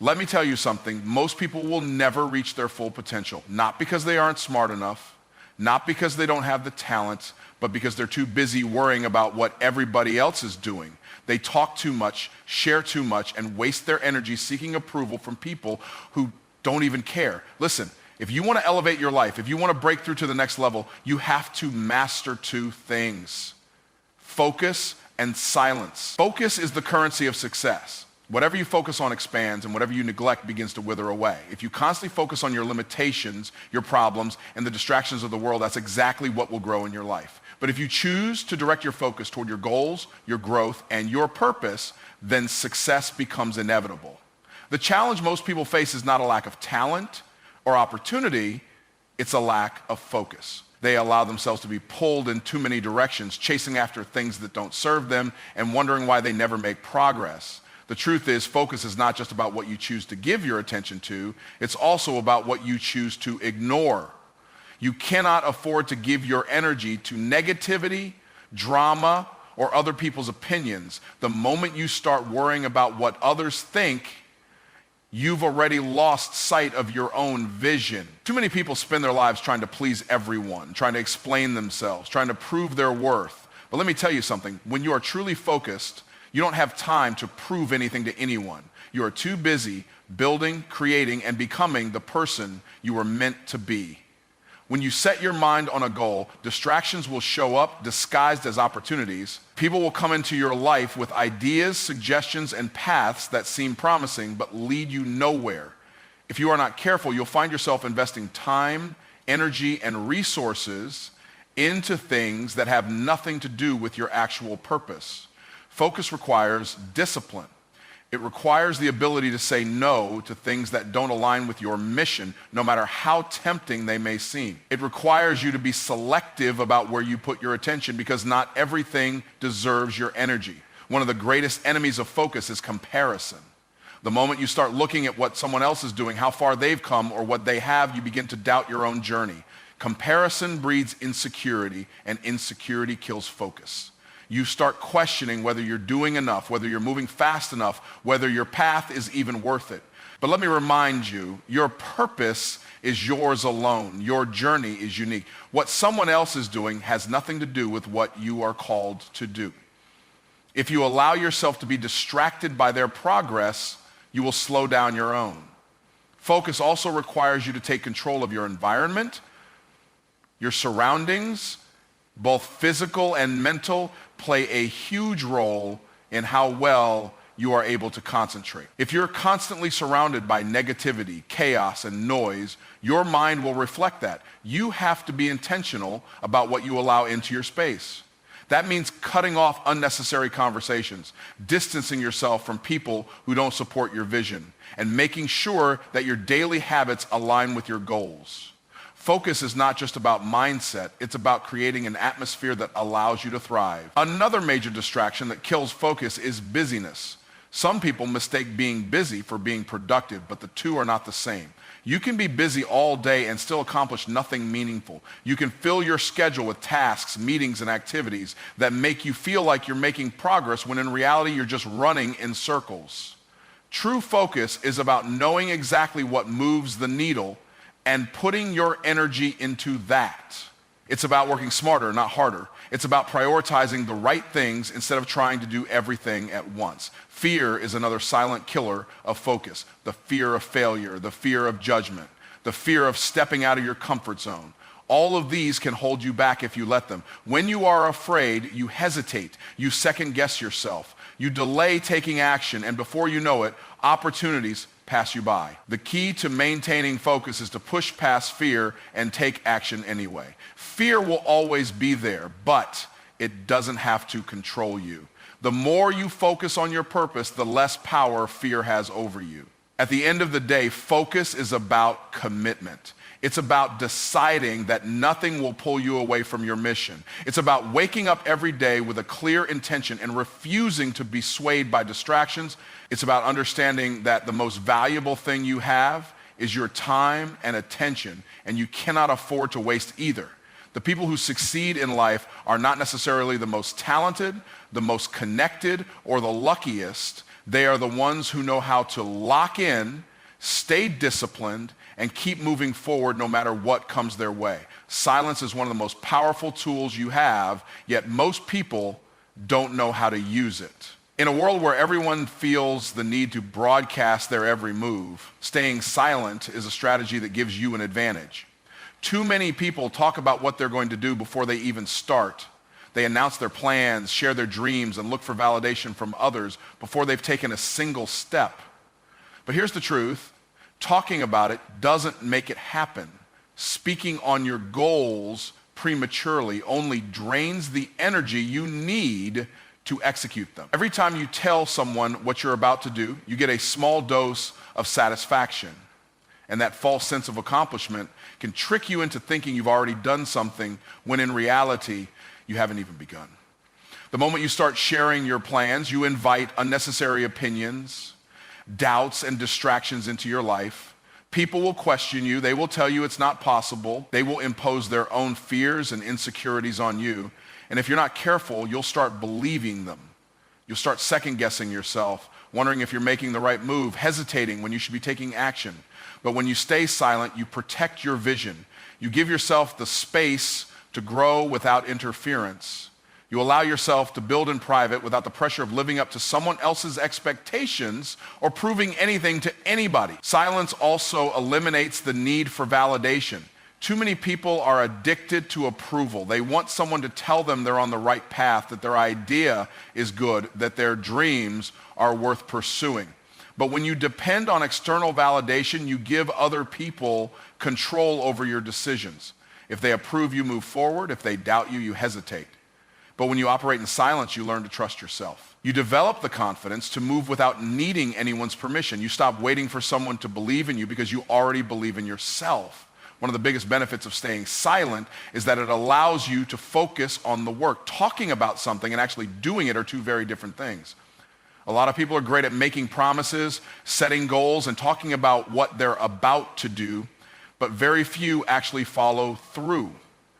Let me tell you something, most people will never reach their full potential, not because they aren't smart enough, not because they don't have the talent, but because they're too busy worrying about what everybody else is doing. They talk too much, share too much, and waste their energy seeking approval from people who don't even care. Listen, if you want to elevate your life, if you want to break through to the next level, you have to master two things: focus and silence. Focus is the currency of success. Whatever you focus on expands, and whatever you neglect begins to wither away. If you constantly focus on your limitations, your problems, and the distractions of the world, that's exactly what will grow in your life. But if you choose to direct your focus toward your goals, your growth, and your purpose, then success becomes inevitable. The challenge most people face is not a lack of talent or opportunity, it's a lack of focus. They allow themselves to be pulled in too many directions, chasing after things that don't serve them and wondering why they never make progress. The truth is, focus is not just about what you choose to give your attention to, it's also about what you choose to ignore. You cannot afford to give your energy to negativity, drama, or other people's opinions. The moment you start worrying about what others think, you've already lost sight of your own vision. Too many people spend their lives trying to please everyone, trying to explain themselves, trying to prove their worth. But let me tell you something, when you are truly focused, you don't have time to prove anything to anyone. You are too busy building, creating, and becoming the person you were meant to be. When you set your mind on a goal, distractions will show up disguised as opportunities. People will come into your life with ideas, suggestions, and paths that seem promising but lead you nowhere. If you are not careful, you'll find yourself investing time, energy, and resources into things that have nothing to do with your actual purpose. Focus requires discipline. It requires the ability to say no to things that don't align with your mission, no matter how tempting they may seem. It requires you to be selective about where you put your attention because not everything deserves your energy. One of the greatest enemies of focus is comparison. The moment you start looking at what someone else is doing, how far they've come, or what they have, you begin to doubt your own journey. Comparison breeds insecurity, and insecurity kills focus. You start questioning whether you're doing enough, whether you're moving fast enough, whether your path is even worth it. But let me remind you, your purpose is yours alone. Your journey is unique. What someone else is doing has nothing to do with what you are called to do. If you allow yourself to be distracted by their progress, you will slow down your own. Focus also requires you to take control of your environment, your surroundings, both physical and mental, play a huge role in how well you are able to concentrate. If you're constantly surrounded by negativity, chaos, and noise, your mind will reflect that. You have to be intentional about what you allow into your space. That means cutting off unnecessary conversations, distancing yourself from people who don't support your vision, and making sure that your daily habits align with your goals. Focus is not just about mindset, it's about creating an atmosphere that allows you to thrive. Another major distraction that kills focus is busyness. Some people mistake being busy for being productive, but the two are not the same. You can be busy all day and still accomplish nothing meaningful. You can fill your schedule with tasks, meetings, and activities that make you feel like you're making progress when in reality you're just running in circles. True focus is about knowing exactly what moves the needle and putting your energy into that. It's about working smarter, not harder. It's about prioritizing the right things instead of trying to do everything at once. Fear is another silent killer of focus. The fear of failure, the fear of judgment, the fear of stepping out of your comfort zone. All of these can hold you back if you let them. When you are afraid, you hesitate, you second guess yourself, you delay taking action, and before you know it, opportunities pass you by. The key to maintaining focus is to push past fear and take action anyway. Fear will always be there, but it doesn't have to control you. The more you focus on your purpose, the less power fear has over you. At the end of the day, focus is about commitment. It's about deciding that nothing will pull you away from your mission. It's about waking up every day with a clear intention and refusing to be swayed by distractions. It's about understanding that the most valuable thing you have is your time and attention, and you cannot afford to waste either. The people who succeed in life are not necessarily the most talented, the most connected, or the luckiest. They are the ones who know how to lock in, stay disciplined, and keep moving forward no matter what comes their way. Silence is one of the most powerful tools you have, yet most people don't know how to use it. In a world where everyone feels the need to broadcast their every move, staying silent is a strategy that gives you an advantage. Too many people talk about what they're going to do before they even start. They announce their plans, share their dreams, and look for validation from others before they've taken a single step. But here's the truth. Talking about it doesn't make it happen. Speaking on your goals prematurely only drains the energy you need to execute them. Every time you tell someone what you're about to do, you get a small dose of satisfaction. And that false sense of accomplishment can trick you into thinking you've already done something when in reality, you haven't even begun. The moment you start sharing your plans, you invite unnecessary opinions, doubts, and distractions into your life. People will question you. They will tell you it's not possible. They will impose their own fears and insecurities on you. And if you're not careful, you'll start believing them. You'll start second-guessing yourself, wondering if you're making the right move, hesitating when you should be taking action. But when you stay silent, you protect your vision. You give yourself the space to grow without interference. You allow yourself to build in private without the pressure of living up to someone else's expectations or proving anything to anybody. Silence also eliminates the need for validation. Too many people are addicted to approval. They want someone to tell them they're on the right path, that their idea is good, that their dreams are worth pursuing. But when you depend on external validation, you give other people control over your decisions. If they approve, you move forward. If they doubt you, you hesitate. But when you operate in silence, you learn to trust yourself. You develop the confidence to move without needing anyone's permission. You stop waiting for someone to believe in you because you already believe in yourself. One of the biggest benefits of staying silent is that it allows you to focus on the work. Talking about something and actually doing it are two very different things. A lot of people are great at making promises, setting goals, and talking about what they're about to do, but very few actually follow through.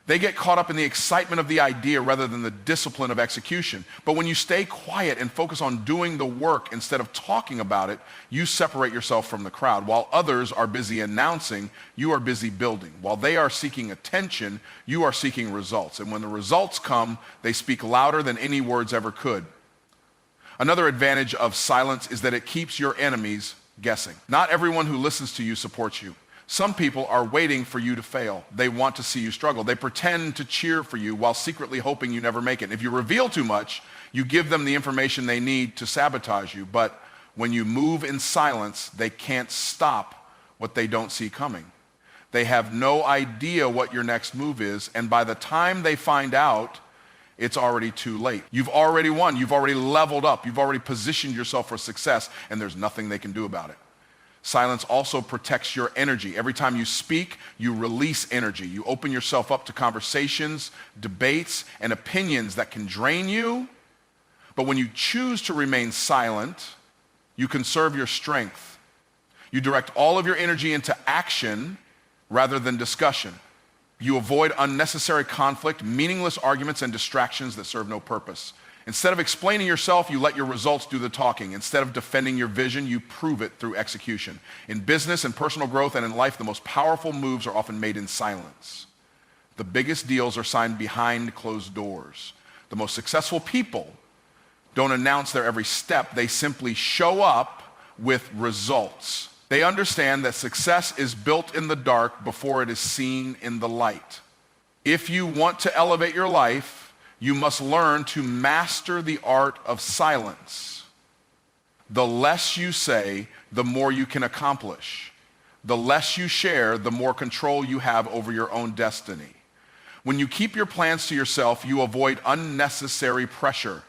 They get caught up in the excitement of the idea rather than the discipline of execution. But when you stay quiet and focus on doing the work instead of talking about it, you separate yourself from the crowd. While others are busy announcing, you are busy building. While they are seeking attention, you are seeking results. And when the results come, they speak louder than any words ever could. Another advantage of silence is that it keeps your enemies guessing. Not everyone who listens to you supports you. Some people are waiting for you to fail. They want to see you struggle. They pretend to cheer for you while secretly hoping you never make it. If you reveal too much, you give them the information they need to sabotage you. But when you move in silence, they can't stop what they don't see coming. They have no idea what your next move is, and by the time they find out, it's already too late. You've already won. You've already leveled up. You've already positioned yourself for success, and there's nothing they can do about it. Silence also protects your energy. Every time you speak, you release energy. You open yourself up to conversations, debates, and opinions that can drain you. But when you choose to remain silent, you conserve your strength. You direct all of your energy into action rather than discussion. You avoid unnecessary conflict, meaningless arguments, and distractions that serve no purpose. Instead of explaining yourself, you let your results do the talking. Instead of defending your vision, you prove it through execution. In business and personal growth and in life, the most powerful moves are often made in silence. The biggest deals are signed behind closed doors. The most successful people don't announce their every step. They simply show up with results. They understand that success is built in the dark before it is seen in the light. If you want to elevate your life, you must learn to master the art of silence. The less you say, the more you can accomplish. The less you share, the more control you have over your own destiny. When you keep your plans to yourself, you avoid unnecessary pressure.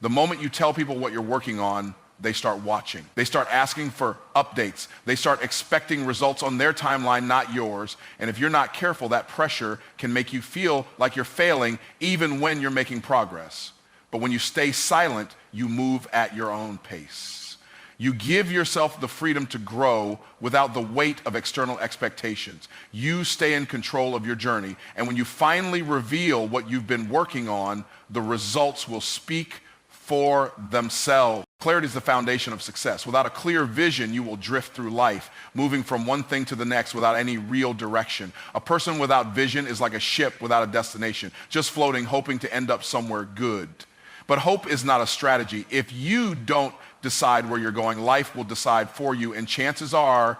The moment you tell people what you're working on, they start watching. They start asking for updates. They start expecting results on their timeline, not yours. And if you're not careful, that pressure can make you feel like you're failing even when you're making progress. But when you stay silent, you move at your own pace. You give yourself the freedom to grow without the weight of external expectations. You stay in control of your journey. And when you finally reveal what you've been working on, the results will speak for themselves. Clarity is the foundation of success. Without a clear vision, you will drift through life, moving from one thing to the next without any real direction. A person without vision is like a ship without a destination, just floating, hoping to end up somewhere good. But hope is not a strategy. If you don't decide where you're going, life will decide for you, and chances are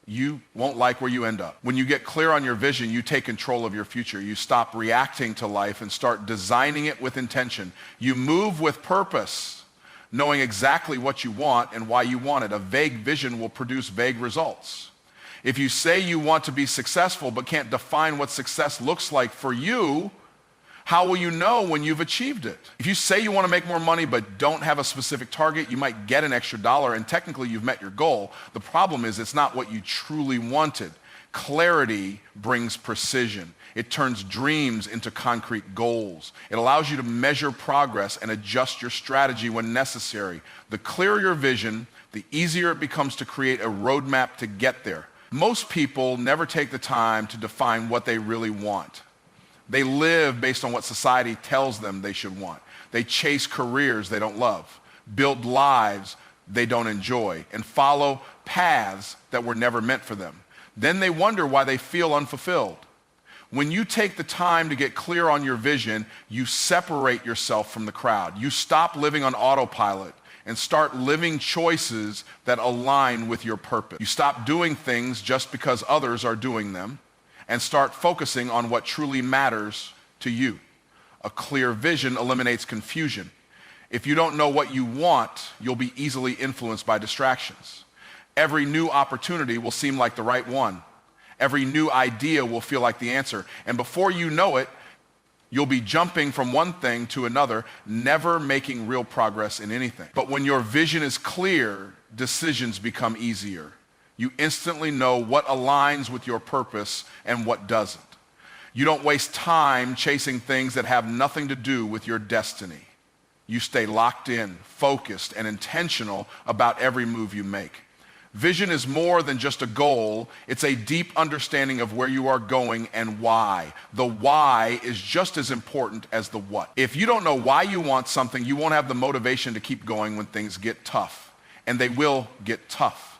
you won't like where you end up. When you get clear on your vision, you take control of your future. You stop reacting to life and start designing it with intention. You move with purpose, knowing exactly what you want and why you want it. A vague vision will produce vague results. If you say you want to be successful but can't define what success looks like for you, how will you know when you've achieved it? If you say you want to make more money but don't have a specific target, you might get an extra dollar and technically you've met your goal. The problem is it's not what you truly wanted. Clarity brings precision. It turns dreams into concrete goals. It allows you to measure progress and adjust your strategy when necessary. The clearer your vision, the easier it becomes to create a roadmap to get there. Most people never take the time to define what they really want. They live based on what society tells them they should want. They chase careers they don't love, build lives they don't enjoy, and follow paths that were never meant for them. Then they wonder why they feel unfulfilled. When you take the time to get clear on your vision, you separate yourself from the crowd. You stop living on autopilot and start living choices that align with your purpose. You stop doing things just because others are doing them and start focusing on what truly matters to you. A clear vision eliminates confusion. If you don't know what you want, you'll be easily influenced by distractions. Every new opportunity will seem like the right one. Every new idea will feel like the answer. And before you know it, you'll be jumping from one thing to another, never making real progress in anything. But when your vision is clear, decisions become easier. You instantly know what aligns with your purpose and what doesn't. You don't waste time chasing things that have nothing to do with your destiny. You stay locked in, focused, and intentional about every move you make. Vision is more than just a goal. It's a deep understanding of where you are going and why. The why is just as important as the what. If you don't know why you want something, you won't have the motivation to keep going when things get tough. And they will get tough.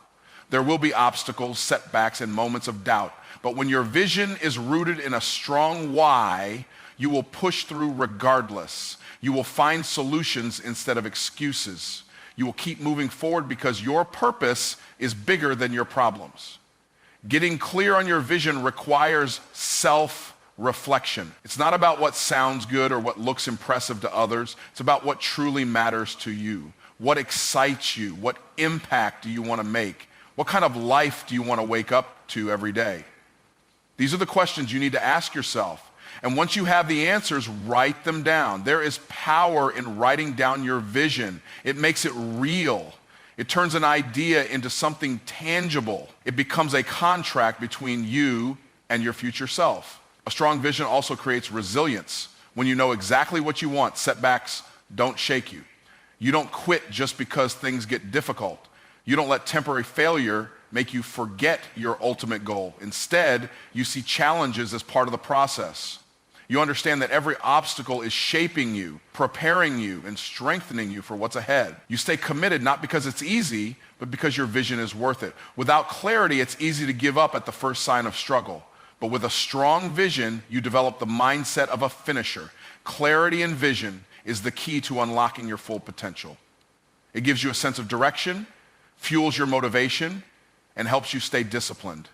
There will be obstacles, setbacks, and moments of doubt. But when your vision is rooted in a strong why, you will push through regardless. You will find solutions instead of excuses. You will keep moving forward because your purpose is bigger than your problems. Getting clear on your vision requires self-reflection. It's not about what sounds good or what looks impressive to others. It's about what truly matters to you. What excites you? What impact do you want to make? What kind of life do you want to wake up to every day? These are the questions you need to ask yourself. And once you have the answers, write them down. There is power in writing down your vision. It makes it real. It turns an idea into something tangible. It becomes a contract between you and your future self. A strong vision also creates resilience. When you know exactly what you want, setbacks don't shake you. You don't quit just because things get difficult. You don't let temporary failure make you forget your ultimate goal. Instead, you see challenges as part of the process. You understand that every obstacle is shaping you, preparing you, and strengthening you for what's ahead. You stay committed not because it's easy, but because your vision is worth it. Without clarity, it's easy to give up at the first sign of struggle. But with a strong vision, you develop the mindset of a finisher. Clarity and vision is the key to unlocking your full potential. It gives you a sense of direction, fuels your motivation, and helps you stay disciplined.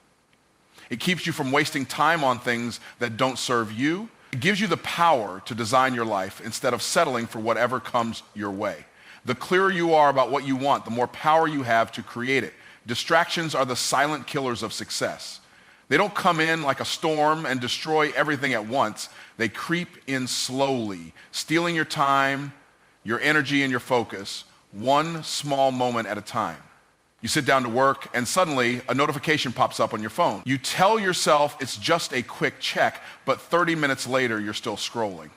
It keeps you from wasting time on things that don't serve you. It gives you the power to design your life instead of settling for whatever comes your way. The clearer you are about what you want, the more power you have to create it. Distractions are the silent killers of success. They don't come in like a storm and destroy everything at once. They creep in slowly, stealing your time, your energy, and your focus, one small moment at a time. You sit down to work and suddenly a notification pops up on your phone. You tell yourself it's just a quick check, but 30 minutes later you're still scrolling.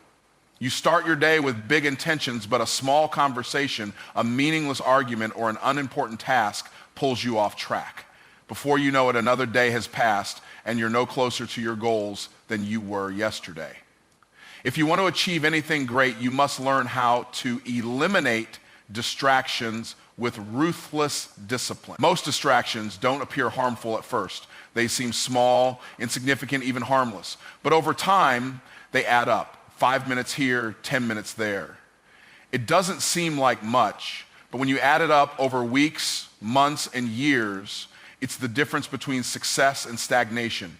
You start your day with big intentions, but a small conversation, a meaningless argument, or an unimportant task pulls you off track. Before you know it, another day has passed and you're no closer to your goals than you were yesterday. If you want to achieve anything great, you must learn how to eliminate distractions with ruthless discipline. Most distractions don't appear harmful at first. They seem small, insignificant, even harmless. But over time, they add up. 5 minutes here, 10 minutes there. It doesn't seem like much, but when you add it up over weeks, months, and years, it's the difference between success and stagnation.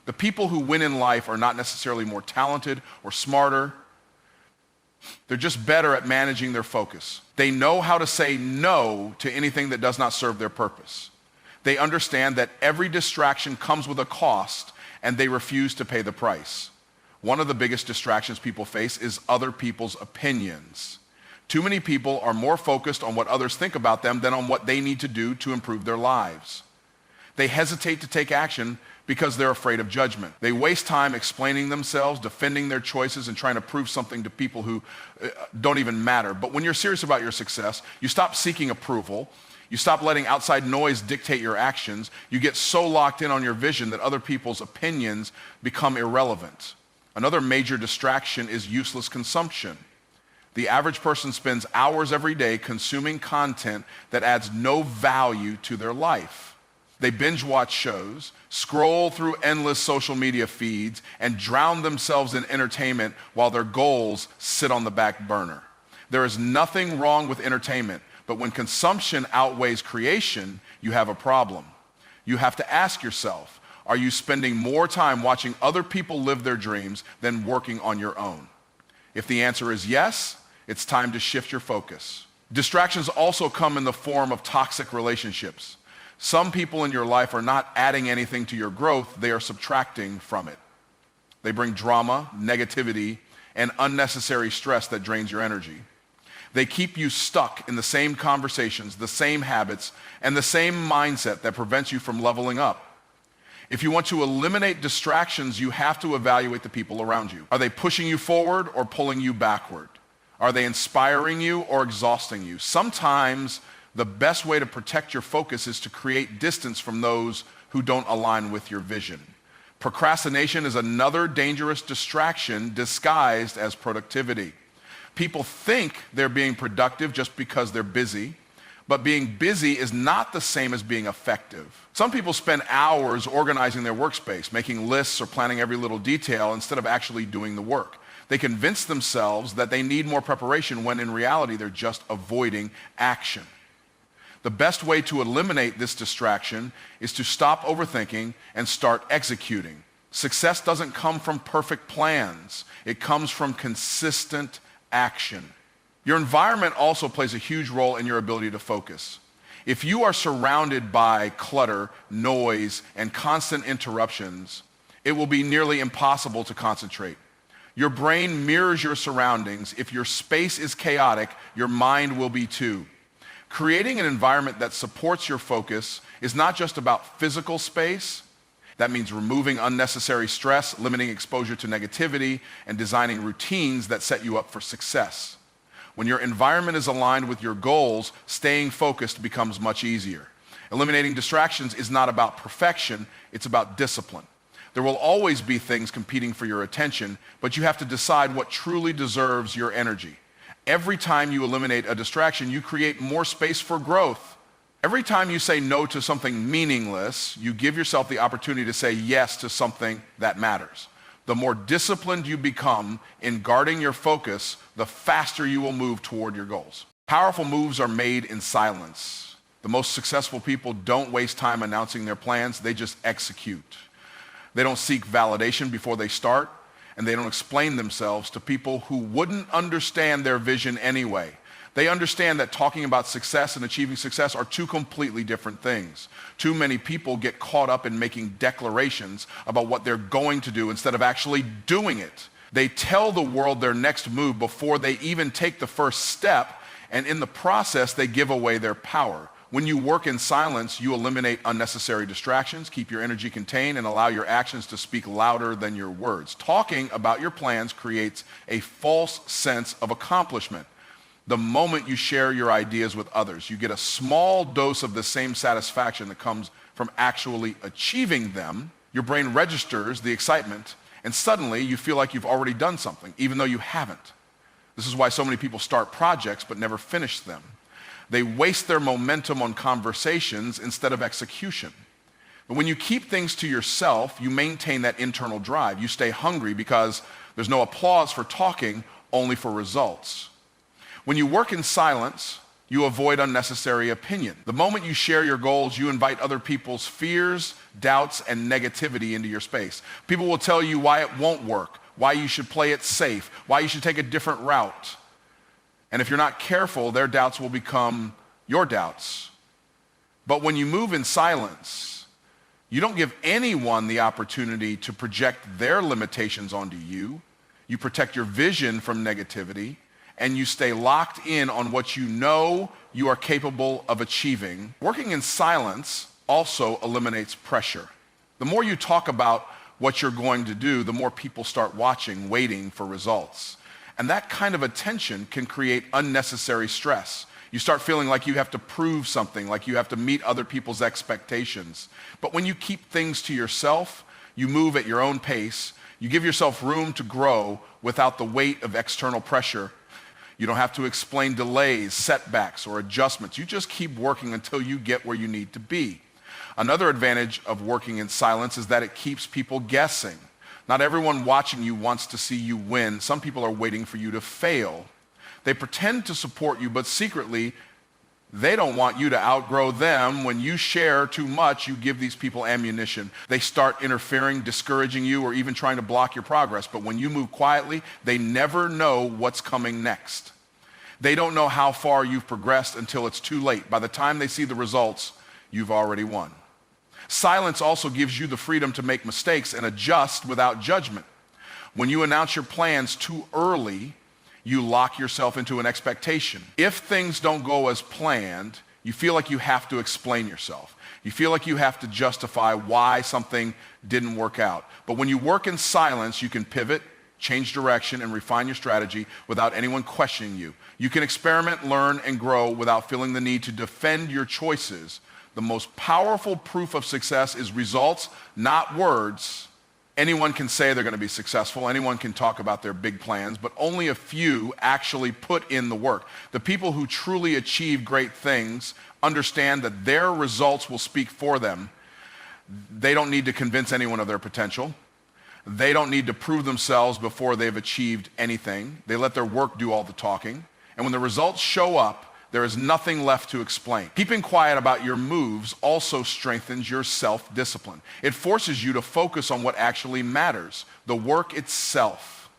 The people who win in life are not necessarily more talented or smarter. They're just better at managing their focus. They know how to say no to anything that does not serve their purpose. They understand that every distraction comes with a cost, and they refuse to pay the price. One of the biggest distractions people face is other people's opinions. Too many people are more focused on what others think about them than on what they need to do to improve their lives. They hesitate to take action because they're afraid of judgment. They waste time explaining themselves, defending their choices, and trying to prove something to people who don't even matter. But when you're serious about your success, you stop seeking approval. You stop letting outside noise dictate your actions. You get so locked in on your vision that other people's opinions become irrelevant. Another major distraction is useless consumption. The average person spends hours every day consuming content that adds no value to their life. They binge watch shows, scroll through endless social media feeds, and drown themselves in entertainment while their goals sit on the back burner. There is nothing wrong with entertainment, but when consumption outweighs creation, you have a problem. You have to ask yourself, are you spending more time watching other people live their dreams than working on your own? If the answer is yes, it's time to shift your focus. Distractions also come in the form of toxic relationships. Some people in your life are not adding anything to your growth, they are subtracting from it. They bring drama, negativity, and unnecessary stress that drains your energy. They keep you stuck in the same conversations, the same habits, and the same mindset that prevents you from leveling up. If you want to eliminate distractions, you have to evaluate the people around you. Are they pushing you forward or pulling you backward? Are they inspiring you or exhausting you? Sometimes the best way to protect your focus is to create distance from those who don't align with your vision. Procrastination is another dangerous distraction disguised as productivity. People think they're being productive just because they're busy, but being busy is not the same as being effective. Some people spend hours organizing their workspace, making lists or planning every little detail instead of actually doing the work. They convince themselves that they need more preparation when in reality they're just avoiding action. The best way to eliminate this distraction is to stop overthinking and start executing. Success doesn't come from perfect plans. It comes from consistent action. Your environment also plays a huge role in your ability to focus. If you are surrounded by clutter, noise, and constant interruptions, it will be nearly impossible to concentrate. Your brain mirrors your surroundings. If your space is chaotic, your mind will be too. Creating an environment that supports your focus is not just about physical space. That means removing unnecessary stress, limiting exposure to negativity, and designing routines that set you up for success. When your environment is aligned with your goals, staying focused becomes much easier. Eliminating distractions is not about perfection, it's about discipline. There will always be things competing for your attention, but you have to decide what truly deserves your energy. Every time you eliminate a distraction, you create more space for growth. Every time you say no to something meaningless, you give yourself the opportunity to say yes to something that matters. The more disciplined you become in guarding your focus, the faster you will move toward your goals. Powerful moves are made in silence. The most successful people don't waste time announcing their plans, they just execute. They don't seek validation before they start, and they don't explain themselves to people who wouldn't understand their vision anyway. They understand that talking about success and achieving success are two completely different things. Too many people get caught up in making declarations about what they're going to do instead of actually doing it. They tell the world their next move before they even take the first step, and in the process, they give away their power. When you work in silence, you eliminate unnecessary distractions, keep your energy contained, and allow your actions to speak louder than your words. Talking about your plans creates a false sense of accomplishment. The moment you share your ideas with others, you get a small dose of the same satisfaction that comes from actually achieving them. Your brain registers the excitement, and suddenly you feel like you've already done something, even though you haven't. This is why so many people start projects but never finish them. They waste their momentum on conversations instead of execution. But when you keep things to yourself, you maintain that internal drive. You stay hungry because there's no applause for talking, only for results. When you work in silence, you avoid unnecessary opinion. The moment you share your goals, you invite other people's fears, doubts, and negativity into your space. People will tell you why it won't work, why you should play it safe, why you should take a different route. And if you're not careful, their doubts will become your doubts. But when you move in silence, you don't give anyone the opportunity to project their limitations onto you. You protect your vision from negativity, and you stay locked in on what you know you are capable of achieving. Working in silence also eliminates pressure. The more you talk about what you're going to do, the more people start watching, waiting for results. And that kind of attention can create unnecessary stress. You start feeling like you have to prove something, like you have to meet other people's expectations. But when you keep things to yourself, you move at your own pace, you give yourself room to grow without the weight of external pressure. You don't have to explain delays, setbacks, or adjustments. You just keep working until you get where you need to be. Another advantage of working in silence is that it keeps people guessing. Not everyone watching you wants to see you win. Some people are waiting for you to fail. They pretend to support you, but secretly, they don't want you to outgrow them. When you share too much, you give these people ammunition. They start interfering, discouraging you, or even trying to block your progress. But when you move quietly, they never know what's coming next. They don't know how far you've progressed until it's too late. By the time they see the results, you've already won. Silence also gives you the freedom to make mistakes and adjust without judgment. When you announce your plans too early, you lock yourself into an expectation. If things don't go as planned, you feel like you have to explain yourself. You feel like you have to justify why something didn't work out. But when you work in silence, you can pivot, change direction, and refine your strategy without anyone questioning you. You can experiment, learn, and grow without feeling the need to defend your choices. The most powerful proof of success is results, not words. Anyone can say they're going to be successful. Anyone can talk about their big plans, but only a few actually put in the work. The people who truly achieve great things understand that their results will speak for them. They don't need to convince anyone of their potential. They don't need to prove themselves before they've achieved anything. They let their work do all the talking. And when the results show up, there is nothing left to explain. Keeping quiet about your moves also strengthens your self-discipline. It forces you to focus on what actually matters, the work itself.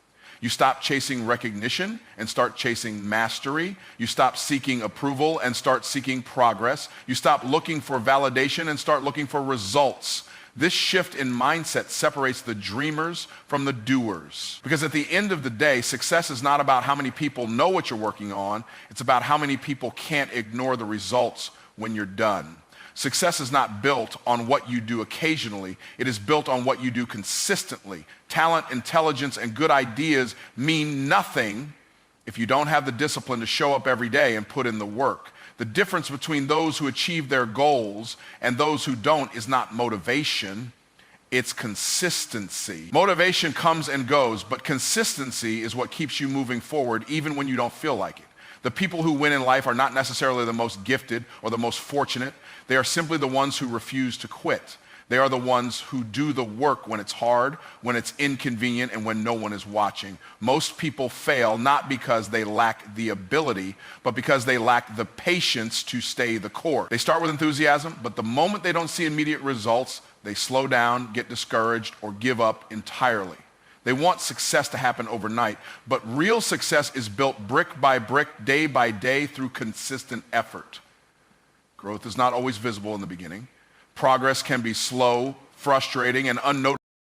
You stop chasing recognition and start chasing mastery. You stop seeking approval and start seeking progress. You stop looking for validation and start looking for results. This shift in mindset separates the dreamers from the doers. Because at the end of the day, success is not about how many people know what you're working on. It's about how many people can't ignore the results when you're done. Success is not built on what you do occasionally. It is built on what you do consistently. Talent, intelligence, and good ideas mean nothing if you don't have the discipline to show up every day and put in the work. The difference between those who achieve their goals and those who don't is not motivation, it's consistency. Motivation comes and goes, but consistency is what keeps you moving forward even when you don't feel like it. The people who win in life are not necessarily the most gifted or the most fortunate. They are simply the ones who refuse to quit. They are the ones who do the work when it's hard, when it's inconvenient, and when no one is watching. Most people fail not because they lack the ability, but because they lack the patience to stay the course. They start with enthusiasm, but the moment they don't see immediate results, they slow down, get discouraged, or give up entirely. They want success to happen overnight, but real success is built brick by brick, day by day, through consistent effort. Growth is not always visible in the beginning. Progress can be slow, frustrating, and unnoticed